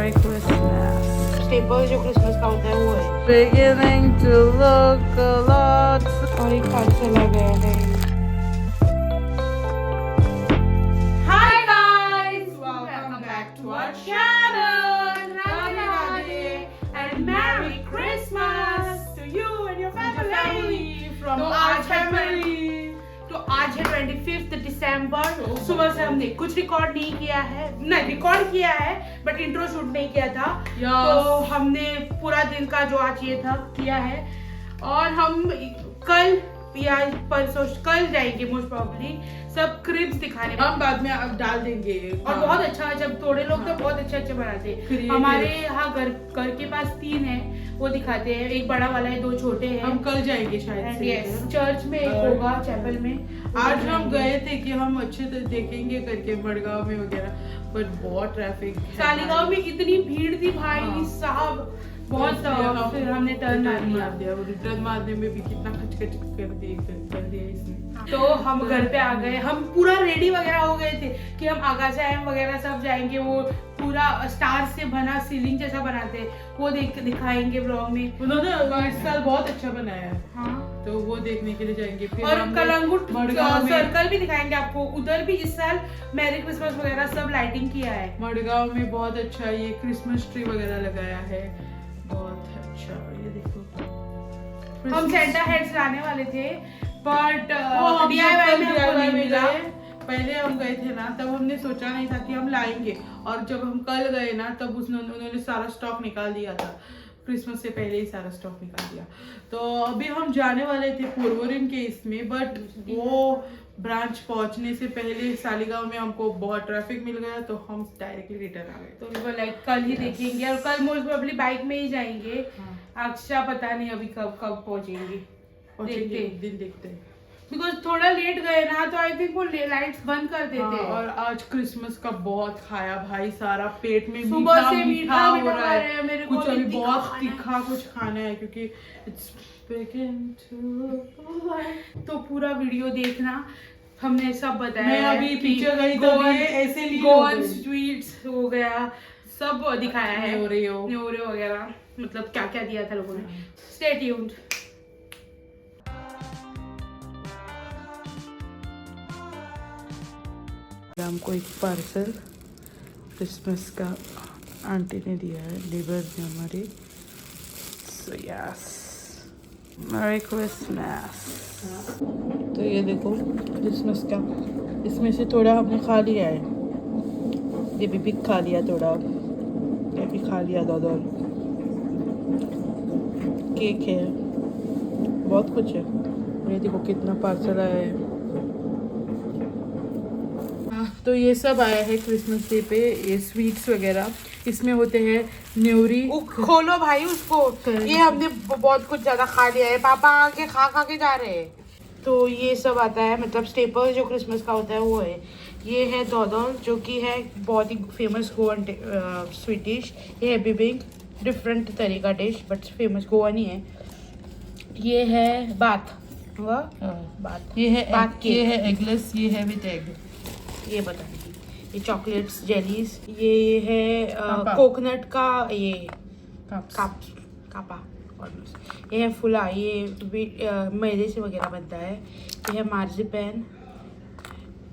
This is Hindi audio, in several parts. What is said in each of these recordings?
Merry Christmas. स्टेपल जो क्रिसमस का होता है वो है। Beginning to look a lot. और एक पार्सल आ गया है। Hi guys, welcome back to our channel. Radhe Radhe and Merry Christmas to you and your family. From तो our आज है family. तो आज है 25 दिसंबर। सुबह से हमने कुछ रिकॉर्ड नहीं किया है, नहीं रिकॉर्ड किया है बट इंट्रो शूट नहीं किया था। तो हमने पूरा दिन का जो आज ये था किया है और हम कल या परसों कल जाएंगे मोस्ट प्रोबेबली सब क्रिब्स दिखाने। हम बाद में अब डाल देंगे। और बहुत अच्छा, जब थोड़े लोग तो बहुत अच्छे बनाते हैं। हमारे यहाँ घर के पास 3 है, वो दिखाते हैं। एक बड़ा वाला है, 2 छोटे हैं। हम कल जाएंगे शायद से। यस, चर्च में एक होगा, चैपल में। आज हम गए थे कि हम अच्छे से देखेंगे करके मडगांव में वगैरह, बट बहुत ट्रैफिक। सालीगांव में इतनी भीड़ थी भाई साहब, बहुत। फिर हमने टर्न मार दिया। रिटर्न मारने में भी कितना खच कर दिया इसने। तो हम घर पे आ गए, हम पूरा रेडी वगैरह हो गए थे कि हम आगाशा एम वगैरह सब जाएंगे। वो पूरा स्टार से बना सीलिंग जैसा बनाते हैं, वो दिखाएंगे व्लॉग में। उन्होंने इस साल बहुत अच्छा बनाया है। हाँ, तो वो देखने के लिए जाएंगे। फिर और कलंगुट मडगांव सर्कल भी दिखाएंगे आपको। उधर भी इस साल मैरी क्रिसमस वगैरह सब लाइटिंग किया है। मडगांव में बहुत अच्छा ये क्रिसमस ट्री वगैरह लगाया है, बहुत अच्छा। ये देखो, हम सेंटा हेड्स लाने वाले थे बट DIY में गए। पहले हम गए थे ना, तब हमने सोचा नहीं था कि हम लाएंगे, और जब हम कल गए ना तब उन्होंने सारा स्टॉक निकाल दिया था। क्रिसमस से पहले ही सारा स्टॉक निकाल दिया। तो अभी हम जाने वाले थे पोरवोरिन के इसमें, बट वो ब्रांच पहुंचने से पहले सालीगांव में हमको बहुत ट्रैफिक मिल गया, तो हम डायरेक्टली रिटर्न आ गए। तो वो लाइक कल ही देखेंगे, और कल मोस्ट प्रोबेबली बाइक में ही जाएंगे। अक्षा पता नहीं अभी कब पहुंचेंगे, दिन देखते हैं। बिकॉज थोड़ा लेट गए ना तो आई थिंक वो लाइट्स बंद कर देते हैं। और आज क्रिसमस का बहुत खाया भाई, सारा पेट में सुबह से मीठा हो रहा है। मेरे को कुछ अभी बहुत तीखा कुछ खाना है, क्योंकि इट्स तो पूरा वीडियो देखना, हमने सब बताया। मैं अभी पीछे गई तो ऐसे गोवन स्वीट्स हो गया, सब दिखाया है। न्योरियो वगैरह, मतलब क्या क्या दिया था लोगों ने। Stay tuned. हमको एक पार्सल क्रिसमस का आंटी ने दिया है, लेबर ने हमारी। So yes, merry Christmas. तो ये देखो क्रिसमस का, इसमें से थोड़ा हमने खा लिया है। ये भी खा लिया थोड़ा, ये भी खा लिया। दादा केक है, बहुत कुछ है। ये देखो कितना पार्सल आया है। तो ये सब आया है क्रिसमस डे पे, ये स्वीट्स वगैरह। इसमें होते हैं न्योरी। खोलो भाई उसको, ये हमने बहुत कुछ ज्यादा खा लिया है। पापा आके खा के जा रहे हैं। तो ये सब आता है, मतलब स्टेपल जो क्रिसमस का होता है वो है। ये है दोदल, जो कि है बहुत ही फेमस गोवन स्वीट डिश। ये है बिबिंग, डिफरेंट तरह का डिश बट फेमस गोवन ही है। ये है बात, बात ये है बात ये है एगलेस, ये है विद एग। ये बता दीजिए। ये चॉकलेट्स, जेलीज। ये है कोकोनट का ये कापा ऑलमोस्ट। ये है फुला, ये मैदे से वगैरह बनता है। ये है मार्जिपैन।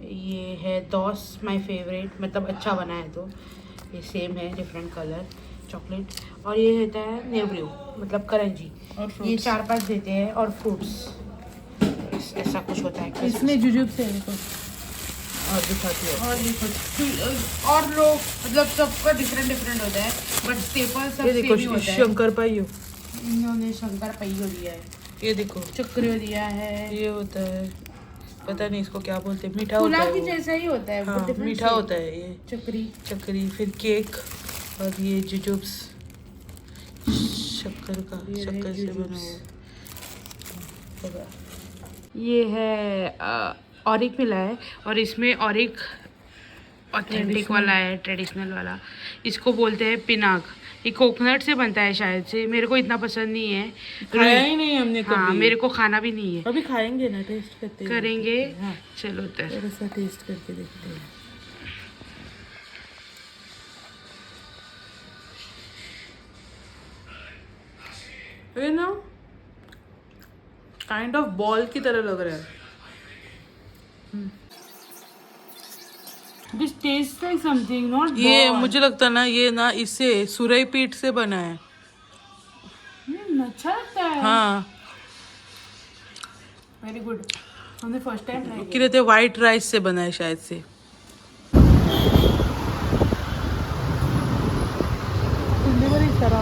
ये है दोस, माय फेवरेट, मतलब अच्छा बना है। तो ये सेम है, डिफरेंट कलर चॉकलेट। और ये होता है नेवरियो, मतलब करंजी। ये 4-5 देते हैं, और फ्रूट्स, ऐसा कुछ होता है। इसमें जुजुब से देखो और दिखाती है, और भी कुछ और लोग, मतलब सबका डिफरेंट होता है, बट स्टेपल सब ये देखो सेम ही होता है। शंकर पाइयो, इन्होंने शंकर पहियो दिया है। ये देखो चक्रियो दिया है। ये होता है, पता नहीं इसको क्या बोलते हैं, मीठा फुला होता है की वो। जैसा ही होता है। हाँ, मीठा होता है ये चक्री। फिर केक, और ये जुजुब्स शक्कर से बना हुआ। ये है ऑरिक मिला है, और इसमें ऑरिक ऑथेंटिक वाला है, ट्रेडिशनल वाला। इसको बोलते हैं पिनाक। ये कोकोनट से बनता है शायद से, मेरे को इतना पसंद नहीं है, खाया ही नहीं हमने कभी। हाँ, मेरे को खाना भी नहीं है। अभी खाएंगे ना, टेस्ट करते करेंगे। हाँ। चलो थोड़ा सा टेस्ट करके देखते हैं। ये ना काइंड ऑफ बॉल की तरह लग रहा है. This tastes like something, not ये ball. मुझे लगता है ना, ये ना इससे सुरई पीठ से बना है. अच्छा लगता है. हाँ, वेरी गुड. हमने फर्स्ट टाइम ट्राई कि रहते व्हाइट राइस से बना है शायद से. इस तरह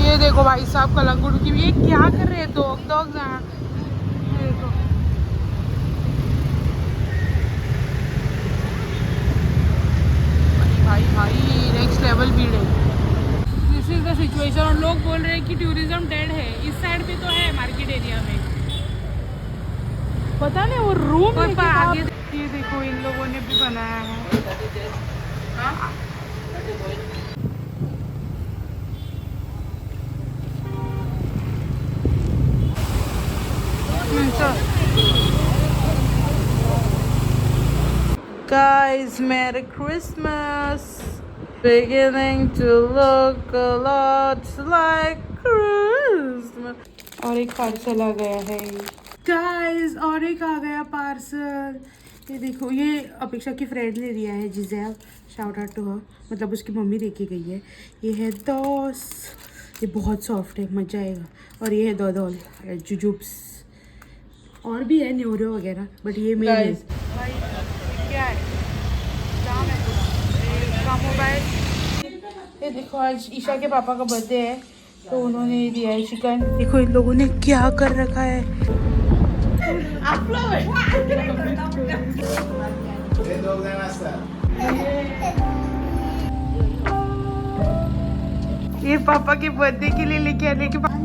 ये देखो भाई साहब कलंगुट की, ये क्या कर रहे हैं डॉग डॉग. देखो भाई भाई नेक्स्ट लेवल भीड़ है. This is the situation. और लोग बोल रहे हैं कि टूरिज्म डेड है. इस साइड पे तो है मार्केट एरिया में. पता नहीं वो रूम पर आगे ये देखो इन लोगों ने भी बनाया है. Guys, Merry Christmas! Beginning to look a lot like Christmas. और एक पार्सल आ गया है गाइस. और एक आ गया पार्सल. ये देखो, ये अपेक्षा की फ्रेंड ने दिया है, Gisele. Shout out to her. मतलब उसकी मम्मी देके गई है. ये है दोस. ये बहुत सॉफ्ट है, मजा आएगा. और ये है दोदोल जुजुब्स. और भी है न्यूरो वगैरह, बट ये मेन है. Guys. भाई क्या है, काम है पूरा मोबाइल. ये देखो, आज ईशा के पापा का बर्थडे है, तो उन्होंने दिया है चिकन. देखो इन लोगों ने क्या कर रखा है. ये पापा के बर्थडे के लिए लेके आने के बाद